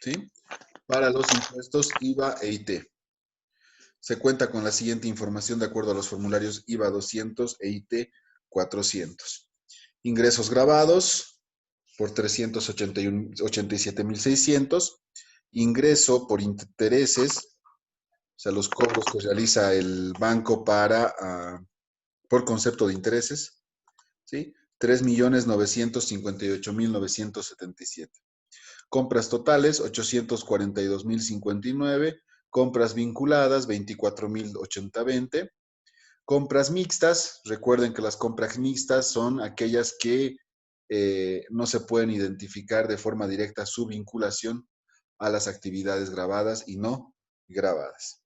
¿sí? Para los impuestos IVA e IT. Se cuenta con la siguiente información de acuerdo a los formularios IVA 200 e IT 400. Ingresos grabados por 387.600. Ingreso por intereses, o sea, los cobros que realiza el banco por concepto de intereses, ¿sí? 3.958.977. Compras totales, 842.059. Compras vinculadas, 24.080.20. Compras mixtas, recuerden que las compras mixtas son aquellas que no se pueden identificar de forma directa su vinculación a las actividades grabadas y no grabadas.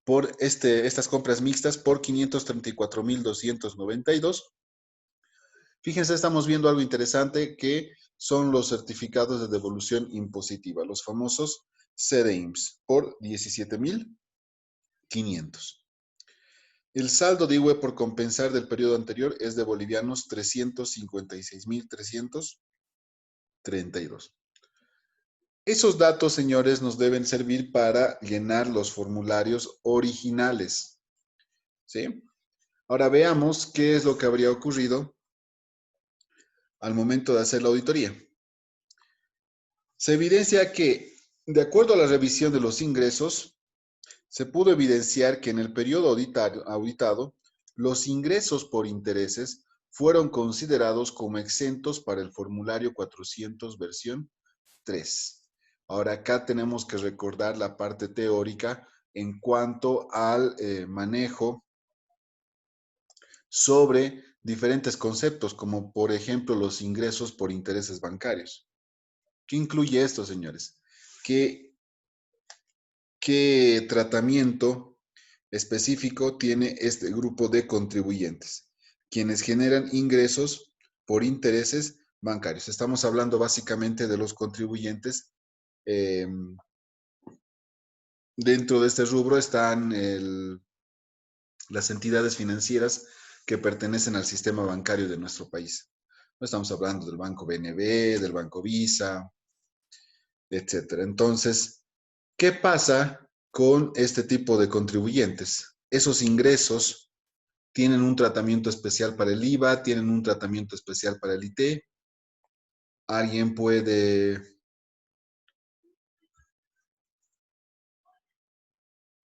Por estas compras mixtas, por 534.292. Fíjense, estamos viendo algo interesante que son los certificados de devolución impositiva, los famosos CDIMS, por 17.500. El saldo de IVA por compensar del periodo anterior es de bolivianos 356.332. Esos datos, señores, nos deben servir para llenar los formularios originales, ¿sí? Ahora veamos qué es lo que habría ocurrido al momento de hacer la auditoría. Se evidencia que, de acuerdo a la revisión de los ingresos, se pudo evidenciar que en el periodo auditado, los ingresos por intereses fueron considerados como exentos para el formulario 400 versión 3. Ahora acá tenemos que recordar la parte teórica en cuanto al manejo sobre diferentes conceptos, como por ejemplo los ingresos por intereses bancarios. ¿Qué incluye esto, señores? ¿Qué tratamiento específico tiene este grupo de contribuyentes? Quienes generan ingresos por intereses bancarios. Estamos hablando básicamente de los contribuyentes. Dentro de este rubro están las entidades financieras que pertenecen al sistema bancario de nuestro país. No estamos hablando del Banco BNB, del Banco Visa, etcétera. Entonces, ¿qué pasa con este tipo de contribuyentes? Esos ingresos tienen un tratamiento especial para el IVA, tienen un tratamiento especial para el IT. Alguien puede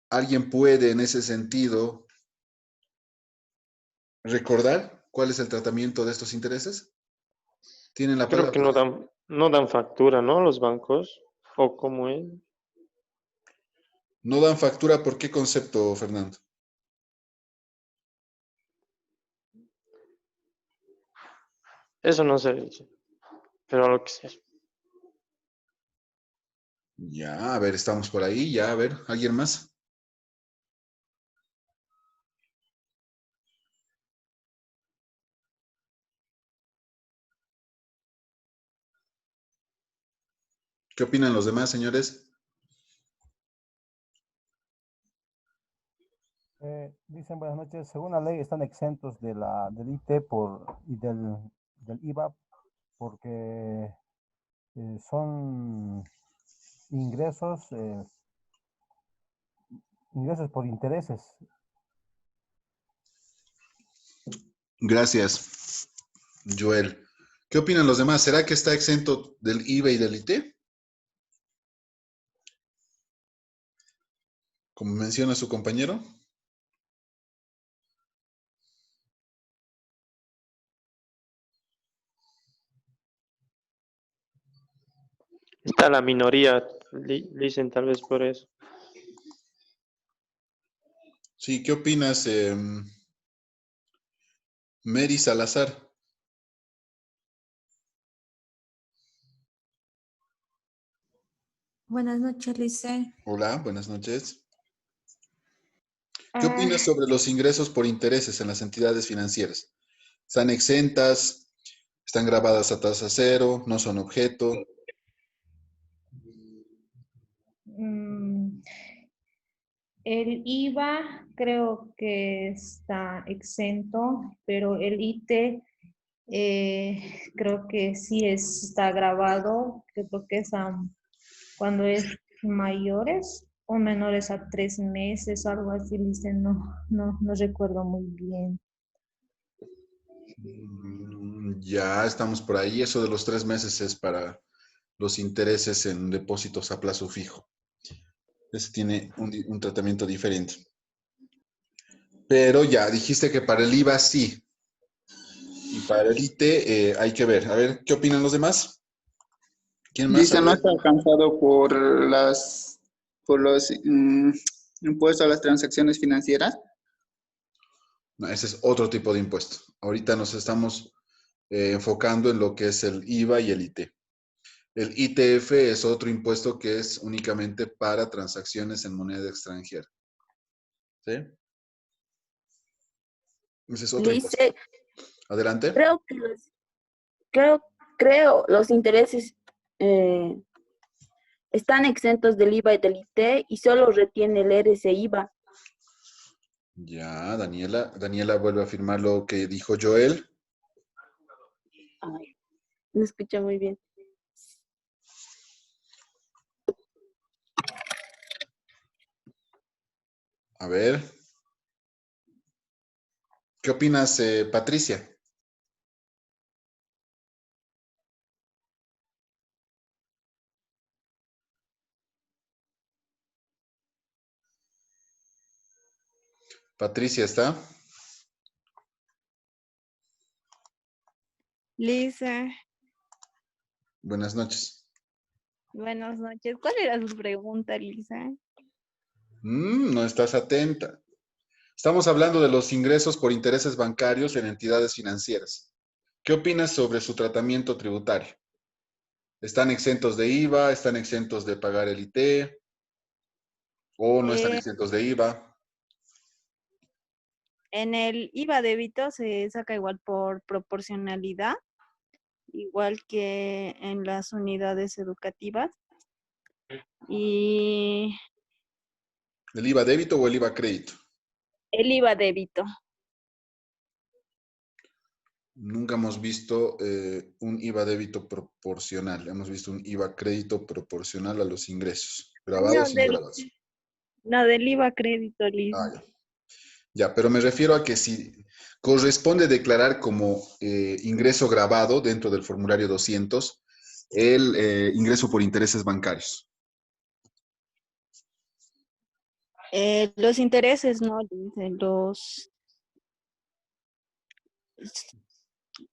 en ese sentido recordar cuál es el tratamiento de estos intereses. Tienen la Creo palabra. que no dan factura, ¿no? Los bancos. ¿O cómo es? No dan factura, ¿por qué concepto, Fernando? Eso no sé, pero lo que sé. Ya, a ver, estamos por ahí, ya, a ver, ¿alguien más? ¿Qué opinan los demás, señores? Dicen buenas noches, según la ley están exentos de del IT y del IVA porque son ingresos, ingresos por intereses. Gracias, Joel. ¿Qué opinan los demás? ¿Será que está exento del IVA y del IT? Como menciona su compañero. Está la minoría, dicen tal vez por eso. Sí, ¿qué opinas, Mary Salazar? Buenas noches, Lice. Hola, buenas noches. ¿Qué Ah, opinas sobre los ingresos por intereses en las entidades financieras? ¿Están exentas? ¿Están grabadas a tasa cero? ¿No son objeto? mm, el IVA creo que está exento, pero el IT creo que sí está grabado, creo que es cuando es mayores o menores a 3 meses, algo así, dicen, no recuerdo muy bien. Ya estamos por ahí. Eso de los 3 meses es para los intereses en depósitos a plazo fijo. Ese tiene un tratamiento diferente. Pero ya, dijiste que para el IVA sí. Y para el ITE hay que ver. A ver, ¿qué opinan los demás? ¿Quién más? A Dice no ver. está alcanzado por los impuestos a las transacciones financieras. No, ese es otro tipo de impuesto. Ahorita nos estamos enfocando en lo que es el IVA y el IT. El ITF es otro impuesto que es únicamente para transacciones en moneda extranjera. ¿Sí? Ese es otro impuesto. Dice, Adelante. creo los intereses están exentos del IVA y del IT y solo retiene el RC-IVA. Ya, Daniela. Daniela vuelve a afirmar lo que dijo Joel. Ay, no escucha muy bien. A ver. ¿Qué opinas, Patricia? Patricia, ¿está? Lisa, Buenas noches. buenas noches. ¿Cuál era su pregunta, Lisa? No estás atenta. Estamos hablando de los ingresos por intereses bancarios en entidades financieras. ¿Qué opinas sobre su tratamiento tributario? ¿Están exentos de IVA? ¿Están exentos de pagar el IT? ¿O no están Eh, exentos de IVA? en el IVA débito se saca igual por proporcionalidad, igual que en las unidades educativas. Y ¿El IVA débito o el IVA crédito? el IVA débito. Nunca hemos visto un IVA débito proporcional. Hemos visto un IVA crédito proporcional a los ingresos. No, ¿Grabados o no grabados? del IVA crédito, Lisa. Ah, ya. Ya, pero me refiero a que si corresponde declarar como ingreso grabado dentro del formulario 200 el ingreso por intereses bancarios. Los intereses, ¿no? Dice,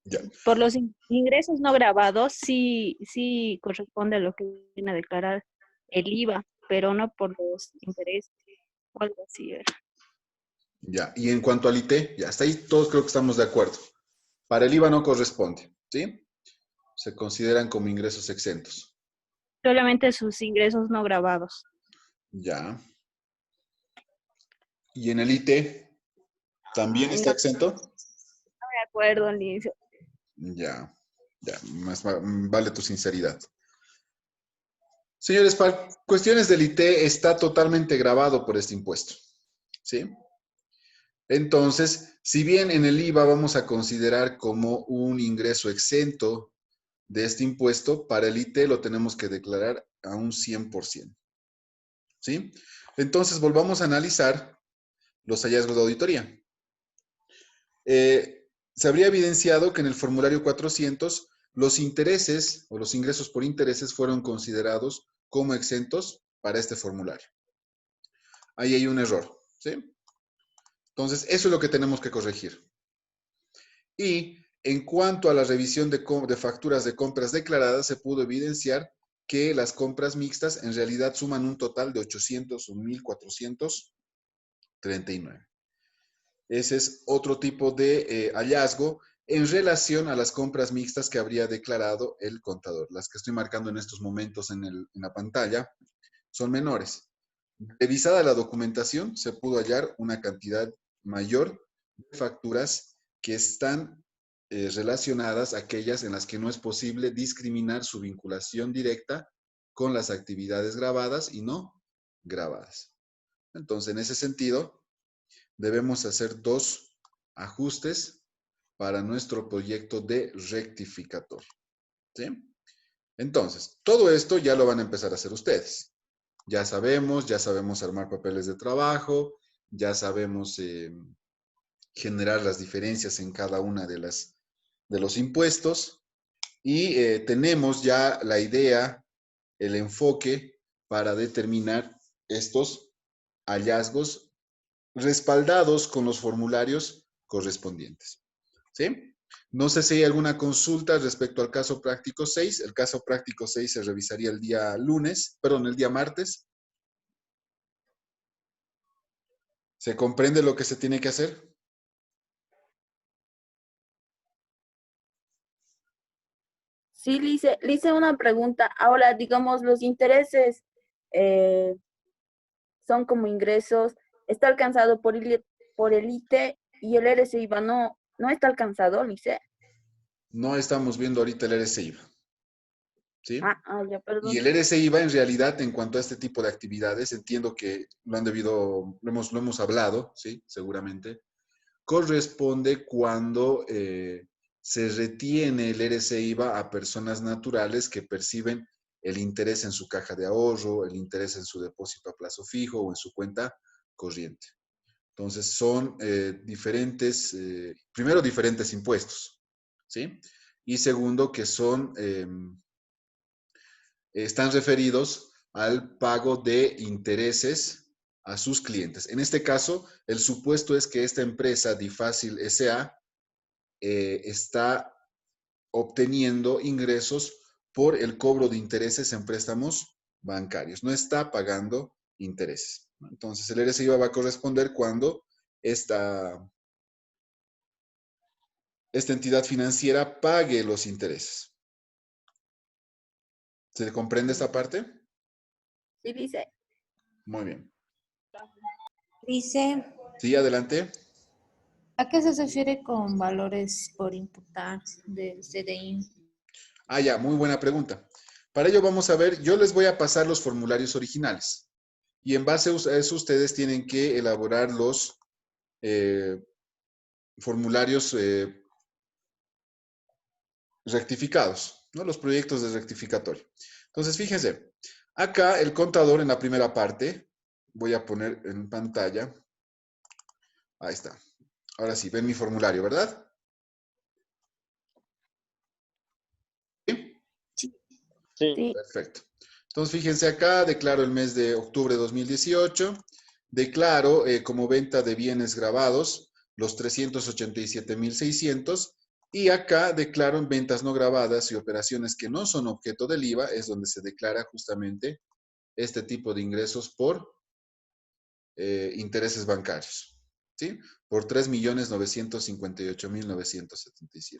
Ya, por los ingresos no grabados, sí corresponde a lo que viene a declarar el IVA, pero no por los intereses o algo así. ya. Y en cuanto al IT, ya hasta ahí todos creo que estamos de acuerdo. Para el IVA no corresponde, ¿sí? Se consideran como ingresos exentos. Solamente sus ingresos no grabados. Ya. ¿Y en el IT también Ay, está no exento? me acuerdo, Liz. Ya, ya, más vale tu sinceridad. Señores, para cuestiones del IT está totalmente grabado por este impuesto, ¿sí? Entonces, si bien en el IVA vamos a considerar como un ingreso exento de este impuesto, para el IT lo tenemos que declarar a un 100%, ¿sí? Entonces, volvamos a analizar los hallazgos de auditoría. Se habría evidenciado que en el formulario 400 los intereses o los ingresos por intereses fueron considerados como exentos para este formulario. Ahí hay un error, ¿sí? Entonces, eso es lo que tenemos que corregir. Y en cuanto a la revisión de facturas de compras declaradas, se pudo evidenciar que las compras mixtas en realidad suman un total de 801,439. Ese es otro tipo de hallazgo en relación a las compras mixtas que habría declarado el contador. Las que estoy marcando en estos momentos en la pantalla son menores. Revisada la documentación, se pudo hallar una cantidad mayor de facturas que están relacionadas a aquellas en las que no es posible discriminar su vinculación directa con las actividades grabadas y no grabadas. Entonces, en ese sentido, debemos hacer 2 ajustes para nuestro proyecto de rectificatorio, ¿sí? Entonces, todo esto ya lo van a empezar a hacer ustedes. Ya sabemos armar papeles de trabajo, ya sabemos generar las diferencias en cada una de los impuestos y tenemos ya la idea, el enfoque para determinar estos hallazgos respaldados con los formularios correspondientes. ¿Sí? No sé si hay alguna consulta respecto al caso práctico 6. El caso práctico 6 se revisaría el día el día martes. ¿Se comprende lo que se tiene que hacer? Sí, le hice una pregunta. Ahora, digamos, los intereses eh, son como ingresos. Está alcanzado por el ITE y el RCIVA no está alcanzado, Lice. No estamos viendo ahorita el RCIVA. ¿Sí? Ya, Y perdón. el RCIVA, en realidad, en cuanto a este tipo de actividades, entiendo que lo hemos hablado, ¿sí? Seguramente, corresponde cuando se retiene el RCIVA a personas naturales que perciben el interés en su caja de ahorro, el interés en su depósito a plazo fijo o en su cuenta corriente. Entonces, son primero, diferentes impuestos, ¿sí? Y segundo, que están referidos al pago de intereses a sus clientes. En este caso, el supuesto es que esta empresa, Difácil S.A., está obteniendo ingresos por el cobro de intereses en préstamos bancarios. No está pagando intereses. Entonces, el RCIVA va a corresponder cuando esta entidad financiera pague los intereses. ¿Se comprende esta parte? Sí, Lice. Muy bien. Dice, Sí, adelante. ¿a qué se refiere con valores por imputar del CDI? Ya, muy buena pregunta. Para ello vamos a ver, yo les voy a pasar los formularios originales y en base a eso ustedes tienen que elaborar los formularios rectificados, ¿no? Los proyectos de rectificatorio. Entonces, fíjense, acá el contador en la primera parte, voy a poner en pantalla, ahí está. Ahora sí, ven mi formulario, ¿verdad? ¿Sí? Sí. Perfecto. Entonces, fíjense acá, declaro el mes de octubre de 2018, declaro como venta de bienes grabados los 387,600 y acá declaro en ventas no grabadas y operaciones que no son objeto del IVA, es donde se declara justamente este tipo de ingresos por intereses bancarios, ¿sí? Por 3,958,977.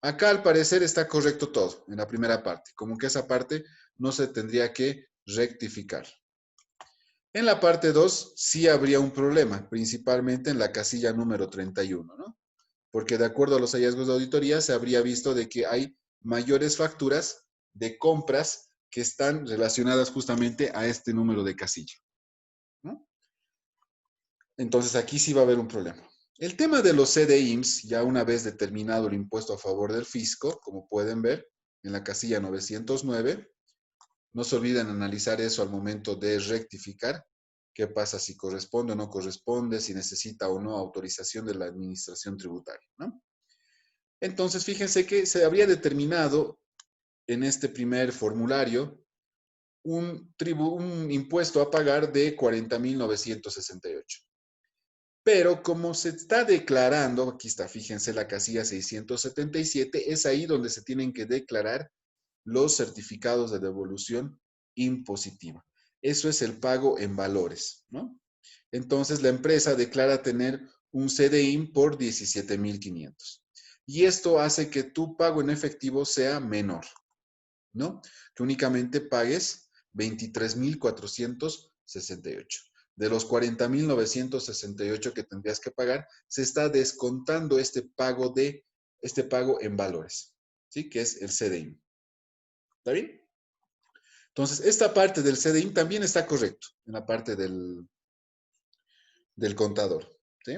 Acá al parecer está correcto todo en la primera parte, como que esa parte no se tendría que rectificar. En la parte 2 sí habría un problema, principalmente en la casilla número 31, ¿no? Porque de acuerdo a los hallazgos de auditoría se habría visto de que hay mayores facturas de compras que están relacionadas justamente a este número de casilla, ¿no? Entonces aquí sí va a haber un problema. El tema de los CDIMS, ya una vez determinado el impuesto a favor del fisco, como pueden ver en la casilla 909, no se olviden analizar eso al momento de rectificar. ¿Qué pasa si corresponde o no corresponde? Si necesita o no autorización de la administración tributaria, ¿no? Entonces, fíjense que se habría determinado en este primer formulario un impuesto a pagar de 40,968. Pero como se está declarando, aquí está, fíjense la casilla 677, es ahí donde se tienen que declarar los certificados de devolución impositiva. Eso es el pago en valores, ¿no? Entonces la empresa declara tener un CDIM por 17,500. Y esto hace que tu pago en efectivo sea menor, ¿no? Que únicamente pagues 23,468. De los 40,968 que tendrías que pagar, se está descontando este pago en valores, ¿sí? Que es el CDIM. ¿Está bien? Entonces, esta parte del CDIM también está correcto en la parte del contador, ¿sí?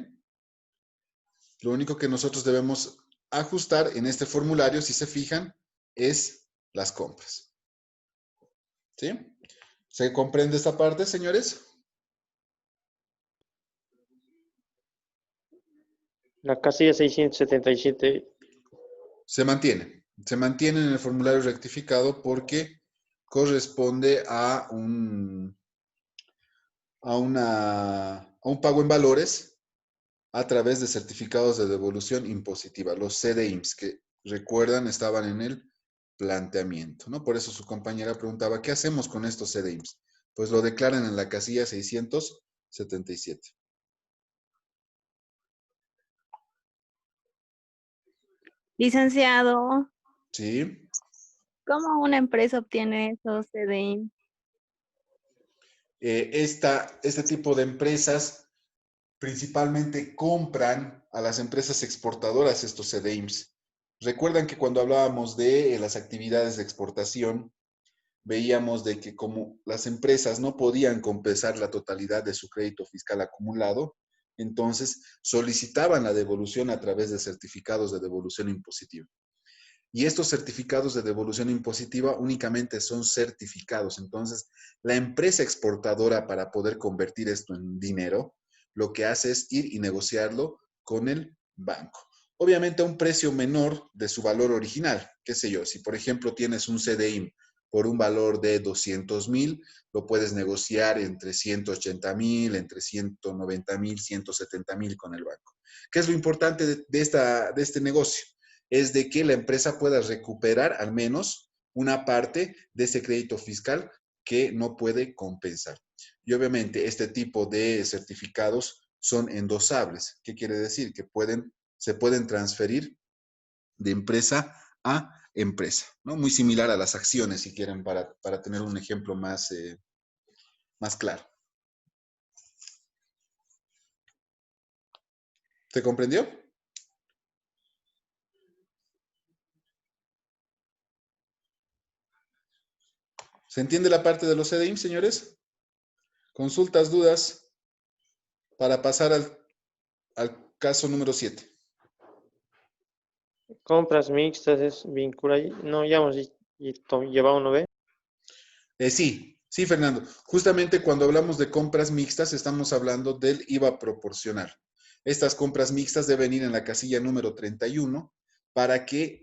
Lo único que nosotros debemos ajustar en este formulario, si se fijan, es las compras. ¿Sí? ¿Se comprende esta parte, señores? La casilla 677. Se mantiene. Se mantiene en el formulario rectificado porque corresponde a un pago en valores a través de certificados de devolución impositiva, los CDIMS, que recuerdan estaban en el planteamiento, ¿no? Por eso su compañera preguntaba, ¿qué hacemos con estos CDIMS? Pues lo declaran en la casilla 677. Licenciado, ¿Sí? ¿cómo una empresa obtiene esos CDI? Este tipo de empresas principalmente compran a las empresas exportadoras estos CDIMS. Recuerdan que cuando hablábamos de las actividades de exportación, veíamos de que como las empresas no podían compensar la totalidad de su crédito fiscal acumulado, entonces solicitaban la devolución a través de certificados de devolución impositiva. Y estos certificados de devolución impositiva únicamente son certificados. Entonces, la empresa exportadora, para poder convertir esto en dinero, lo que hace es ir y negociarlo con el banco. Obviamente a un precio menor de su valor original. Qué sé yo, si por ejemplo tienes un CDI por un valor de 200,000, lo puedes negociar entre 180,000, entre 190,000, 170,000 con el banco. ¿Qué es lo importante de este negocio? Es de que la empresa pueda recuperar al menos una parte de ese crédito fiscal que no puede compensar. Y obviamente este tipo de certificados son endosables. ¿Qué quiere decir? Que se pueden transferir de empresa a empresa, ¿no? Muy similar a las acciones, si quieren, para tener un ejemplo más claro. ¿Se comprendió? ¿Se entiende la parte de los CDIM, señores? ¿Consultas, dudas? Para pasar al caso número 7. Compras mixtas es vincular. No, ya hemos llevado uno, ¿ve? Sí, Fernando. Justamente cuando hablamos de compras mixtas, estamos hablando del IVA proporcional. Estas compras mixtas deben ir en la casilla número 31 para que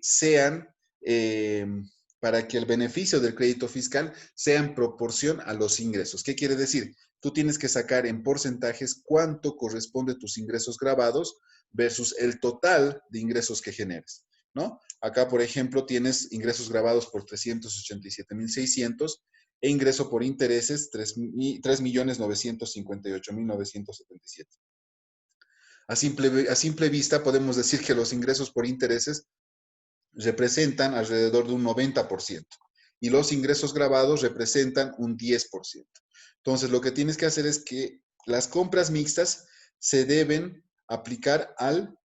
para que el beneficio del crédito fiscal sea en proporción a los ingresos. ¿Qué quiere decir? Tú tienes que sacar en porcentajes cuánto corresponde a tus ingresos grabados versus el total de ingresos que generes, ¿no? Acá, por ejemplo, tienes ingresos grabados por 387,600 e ingreso por intereses 3,958,977. A simple vista podemos decir que los ingresos por intereses representan alrededor de un 90% y los ingresos grabados representan un 10%. Entonces, lo que tienes que hacer es que las compras mixtas se deben aplicar al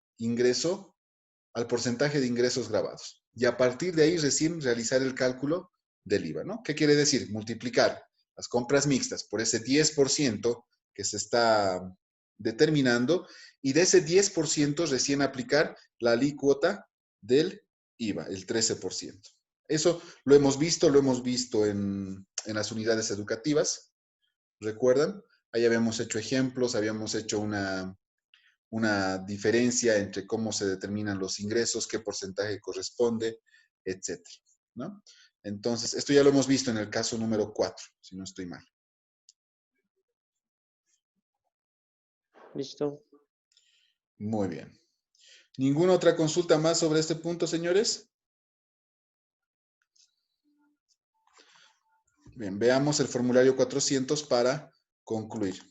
porcentaje de ingresos grabados. Y a partir de ahí recién realizar el cálculo del IVA, ¿no? ¿Qué quiere decir? Multiplicar las compras mixtas por ese 10% que se está determinando y de ese 10% recién aplicar la alícuota del IVA, el 13%. Eso lo hemos visto en las unidades educativas, ¿recuerdan? Ahí habíamos hecho ejemplos, habíamos hecho una diferencia entre cómo se determinan los ingresos, qué porcentaje corresponde, etcétera, ¿no? Entonces, esto ya lo hemos visto en el caso número 4, si no estoy mal. Listo. Muy bien. ¿Ninguna otra consulta más sobre este punto, señores? Bien, veamos el formulario 400 para concluir.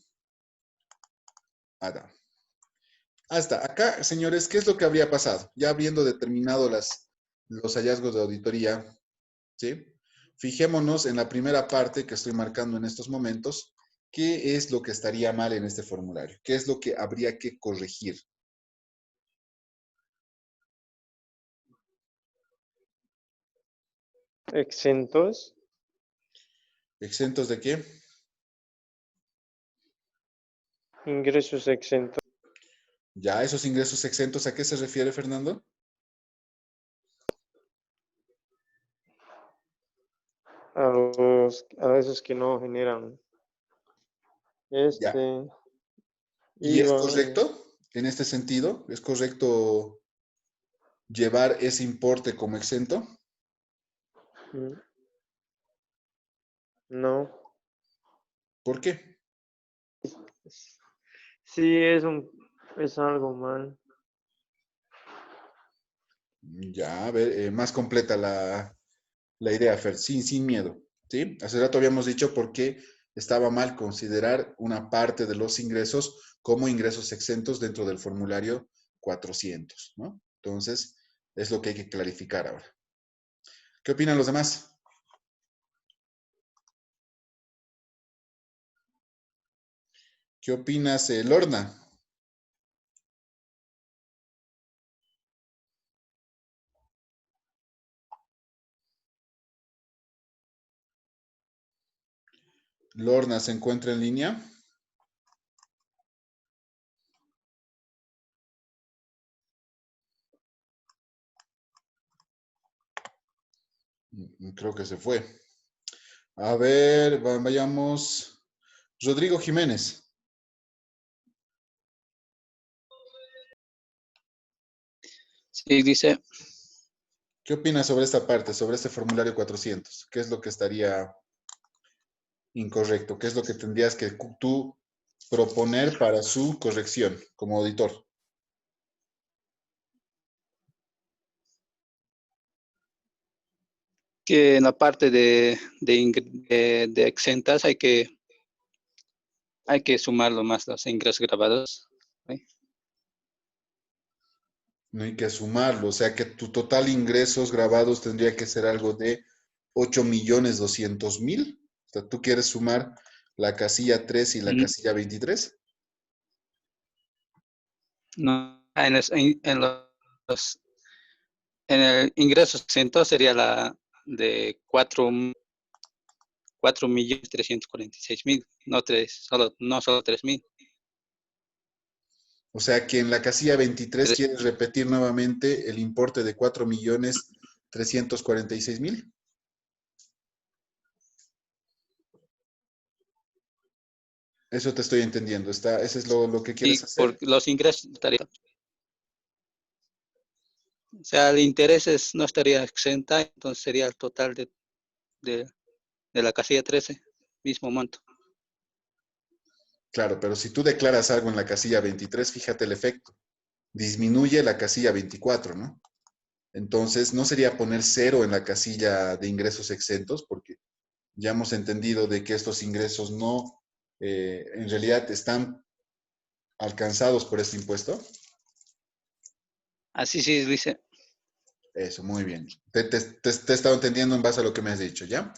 Hasta acá, señores, ¿qué es lo que habría pasado? Ya habiendo determinado los hallazgos de auditoría, ¿sí? Fijémonos en la primera parte que estoy marcando en estos momentos, ¿qué es lo que estaría mal en este formulario? ¿Qué es lo que habría que corregir? Exentos. ¿Exentos de qué? Ingresos exentos. Ya, esos ingresos exentos, ¿a qué se refiere, Fernando? a esos que no generan Ya. ¿Y es IVA. correcto en este sentido? ¿Es correcto llevar ese importe como exento? No. ¿Por qué? Sí, es algo mal. Ya, a ver, más completa la idea, Fer, sin miedo, ¿sí? Hace rato habíamos dicho por qué estaba mal considerar una parte de los ingresos como ingresos exentos dentro del formulario 400, ¿no? Entonces, es lo que hay que clarificar ahora. ¿Qué opinan los demás? ¿Qué opinas, Lorna? Lorna, ¿se encuentra en línea? Creo que se fue. A ver, vayamos. Rodrigo Jiménez. Sí, dice, ¿Qué opinas sobre esta parte, sobre este formulario 400? ¿Qué es lo que estaría incorrecto? ¿Qué es lo que tendrías que tú proponer para su corrección como auditor? que en la parte de exentas hay que sumarlo más los ingresos grabados. ¿Sí? No hay que sumarlo, o sea que tu total ingresos grabados tendría que ser algo de 8.200.000. O sea, tú quieres sumar la casilla 3 y la casilla 23. No, en el ingreso exento sería la de 4.346.000, no solo 3.000. O sea que en la casilla 23 quieres repetir nuevamente el importe de 4.346.000. Eso te estoy entendiendo. Ese es lo que quieres Sí, hacer. porque los ingresos estarían. O sea, el intereses no estaría exenta, entonces sería el total de la casilla 13, mismo monto. Claro, pero si tú declaras algo en la casilla 23, fíjate el efecto. Disminuye la casilla 24, ¿no? Entonces, no sería poner cero en la casilla de ingresos exentos, porque ya hemos entendido de que estos ingresos no, en realidad están alcanzados por este impuesto. Así sí, dice. Eso, muy bien. Te he estado entendiendo en base a lo que me has dicho, ¿ya?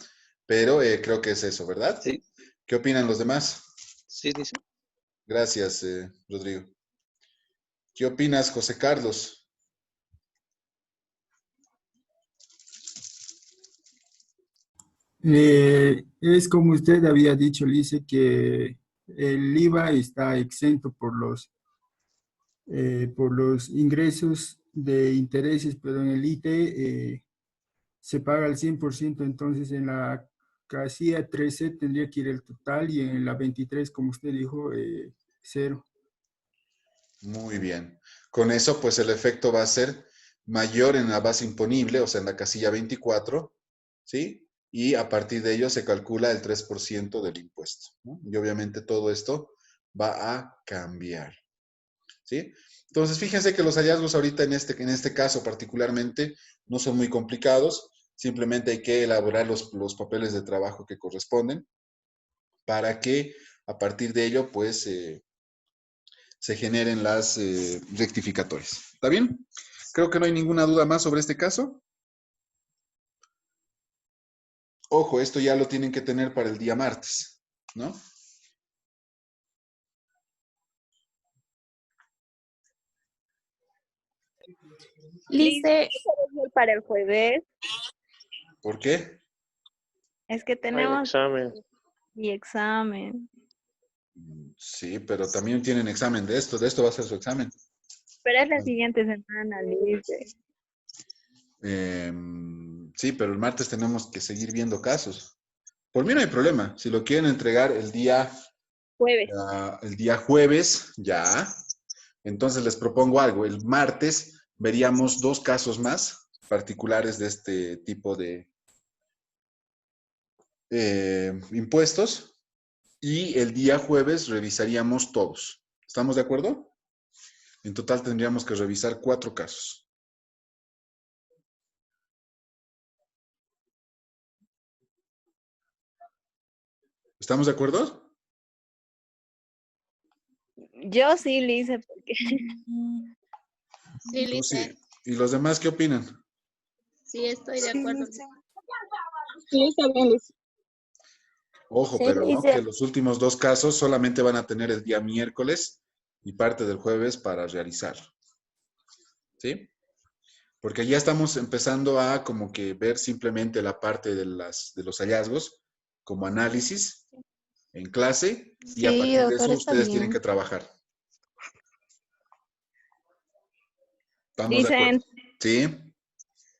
Pero creo que es eso, ¿verdad? Sí. ¿Qué opinan los demás? Sí, dice. Gracias, Rodrigo. ¿Qué opinas, José Carlos? Es como usted había dicho, Lice, que el IVA está exento por los ingresos de intereses, pero en el ITE se paga al 100%, entonces en la casilla 13 tendría que ir el total y en la 23, como usted dijo, cero. Muy bien. Con eso, pues el efecto va a ser mayor en la base imponible, o sea, en la casilla 24, ¿sí? Y a partir de ello se calcula el 3% del impuesto, ¿no? Y obviamente todo esto va a cambiar, ¿sí? Entonces, fíjense que los hallazgos ahorita en este caso particularmente no son muy complicados, simplemente hay que elaborar los papeles de trabajo que corresponden para que a partir de ello, pues, se generen las rectificatorias. ¿Está bien? Creo que no hay ninguna duda más sobre este caso. Ojo, esto ya lo tienen que tener para el día martes, ¿no? Lice, Para el jueves ¿Por qué? es que Hay tenemos examen. mi examen, Sí, pero también tienen examen de esto va a ser su examen. pero es la siguiente semana, Lice. Sí, pero el martes tenemos que seguir viendo casos. Por mí no hay problema. Si lo quieren entregar Jueves. el día jueves, ya. Entonces les propongo algo. El martes veríamos 2 casos más particulares de este tipo de impuestos y el día jueves revisaríamos todos. ¿Estamos de acuerdo? En total tendríamos que revisar 4 casos. ¿Estamos de acuerdo? Yo sí le hice porque Sí, Tú sí. Lice. ¿Y los demás qué opinan? Sí, estoy de acuerdo. Sí, está bien, Lice. Ojo, Sí, pero no, dice- que los últimos 2 casos solamente van a tener el día miércoles y parte del jueves para realizar. ¿Sí? Porque ya estamos empezando a como que ver simplemente la parte de los hallazgos como análisis en clase y a Sí, partir de doctor, eso está ustedes tienen que bien. trabajar. ¿Estamos de acuerdo? dicen, Sí,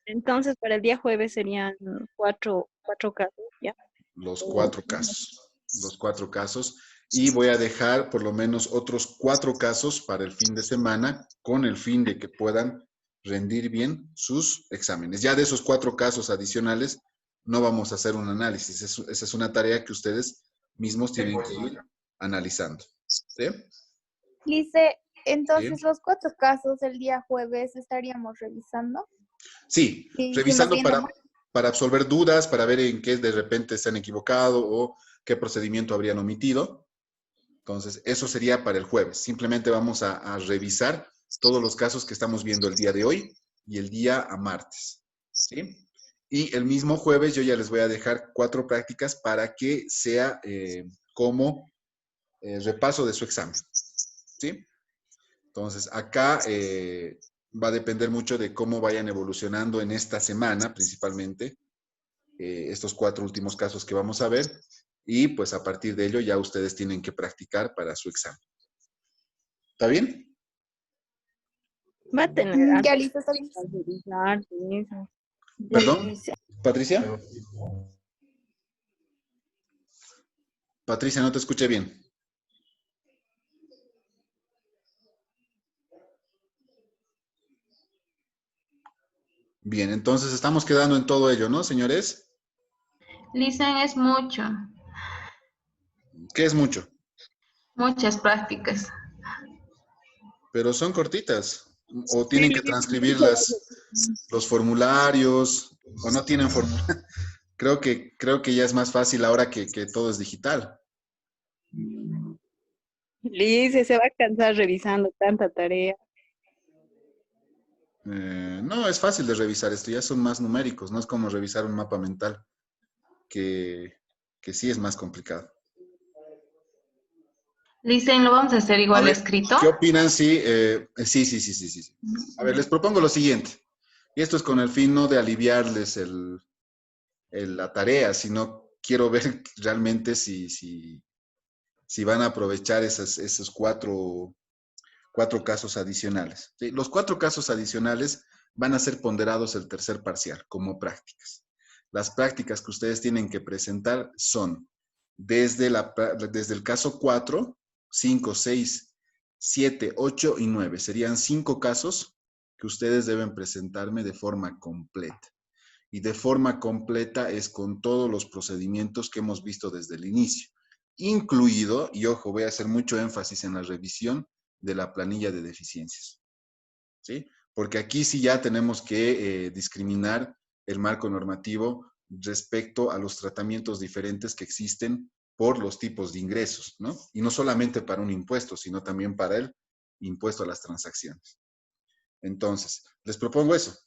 entonces para el día jueves serían cuatro casos, ¿ya? los 4 casos. Los 4 casos. Y voy a dejar por lo menos otros 4 casos para el fin de semana con el fin de que puedan rendir bien sus exámenes. Ya de esos 4 casos adicionales no vamos a hacer un análisis. Esa es una tarea que ustedes mismos tienen que ir analizando. ¿Sí? Lice, Sí. entonces los 4 casos el día jueves estaríamos revisando Sí, y si nos revisando viene mal, para absolver dudas, para ver en qué de repente se han equivocado o qué procedimiento habrían omitido. Entonces, eso sería para el jueves. Simplemente vamos a revisar todos los casos que estamos viendo el día de hoy y el día a martes. ¿Sí? Y el mismo jueves yo ya les voy a dejar 4 prácticas para que sea como repaso de su examen. ¿Sí? Entonces, acá va a depender mucho de cómo vayan evolucionando en esta semana, principalmente, estos 4 últimos casos que vamos a ver. Y pues a partir de ello ya ustedes tienen que practicar para su examen. ¿Está bien? Va a tener ya harto listo, está bien. para revisar y eso. ¿Perdón? ¿Patricia? Patricia, no te escuché bien. Bien, entonces estamos quedando en todo ello, ¿no, señores? Listen es mucho, ¿Qué es mucho? muchas prácticas. Pero son cortitas. O Sí, tienen que transcribir los formularios, o no tienen formularios. Creo que ya es más fácil ahora que todo es digital. Lice se va a cansar revisando tanta tarea. No, es fácil de revisar esto, ya son más numéricos, no es como revisar un mapa mental, que, que sí es más complicado. Listen, ¿lo vamos a hacer A igual ver, escrito? ¿qué opinan si... sí. A ver, les propongo lo siguiente. Y esto es con el fin no de aliviarles la tarea, sino quiero ver realmente si van a aprovechar esos 4 casos adicionales. ¿Sí? Los 4 casos adicionales van a ser ponderados el tercer parcial como prácticas. Las prácticas que ustedes tienen que presentar son desde el caso 4, 5, 6, 7, 8 y 9. Serían 5 casos que ustedes deben presentarme de forma completa. Y de forma completa es con todos los procedimientos que hemos visto desde el inicio, incluido, y ojo, voy a hacer mucho énfasis en la revisión de la planilla de deficiencias. ¿Sí? Porque aquí sí ya tenemos que discriminar el marco normativo respecto a los tratamientos diferentes que existen por los tipos de ingresos, ¿no? Y no solamente para un impuesto, sino también para el impuesto a las transacciones. Entonces, les propongo eso.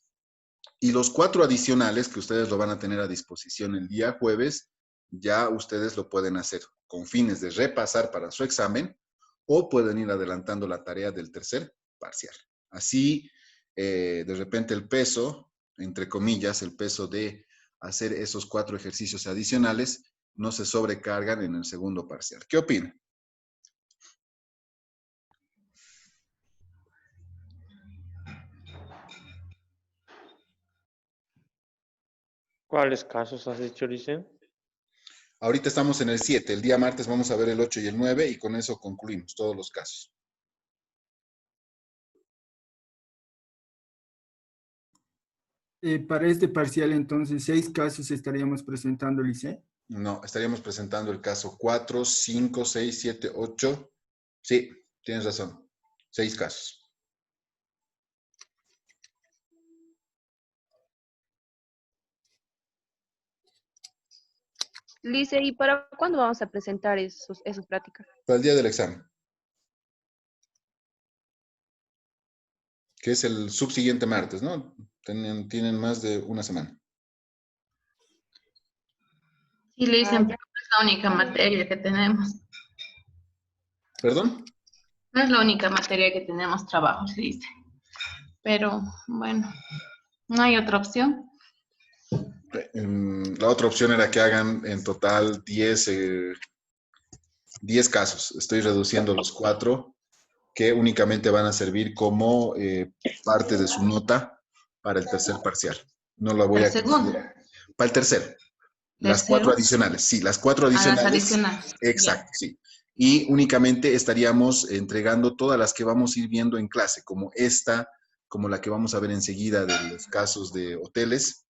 Y los 4 adicionales que ustedes lo van a tener a disposición el día jueves, ya ustedes lo pueden hacer con fines de repasar para su examen o pueden ir adelantando la tarea del tercer parcial. Así, de repente el peso, entre comillas, el peso de hacer esos 4 ejercicios adicionales no se sobrecargan en el segundo parcial. ¿Qué opinan? ¿Cuáles casos has dicho, Lice? Ahorita estamos en el 7. El día martes vamos a ver el 8 y el 9 y con eso concluimos todos los casos. Para este parcial, entonces, 6 casos estaríamos presentando, Lice. No, estaríamos presentando el caso 4, 5, 6, 7, 8. Sí, tienes razón. 6 casos. Lice, ¿y para cuándo vamos a presentar esas prácticas? Para el día del examen. Que es el subsiguiente martes, ¿no? Tienen más de una semana. Sí, le dicen, pero no es la única materia que tenemos. ¿Perdón? No es la única materia que tenemos trabajos, dice. Pero, bueno, no hay otra opción. La otra opción era que hagan en total 10 casos. Estoy reduciendo los 4 que únicamente van a servir como parte de su nota para el tercer parcial. No la voy a considerar. Para el tercero. Las 4 adicionales, sí, las 4 adicionales. Las adicionales. Exacto, sí. Y únicamente estaríamos entregando todas las que vamos a ir viendo en clase, como esta, como la que vamos a ver enseguida de los casos de hoteles.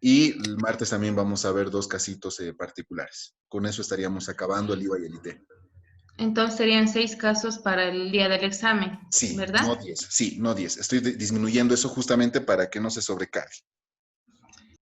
Y el martes también vamos a ver 2 casitos particulares. Con eso estaríamos acabando el IVA y el IT. Entonces serían 6 casos para el día del examen, Sí, ¿verdad? no 10. Sí, no 10. Estoy disminuyendo eso justamente para que no se sobrecargue.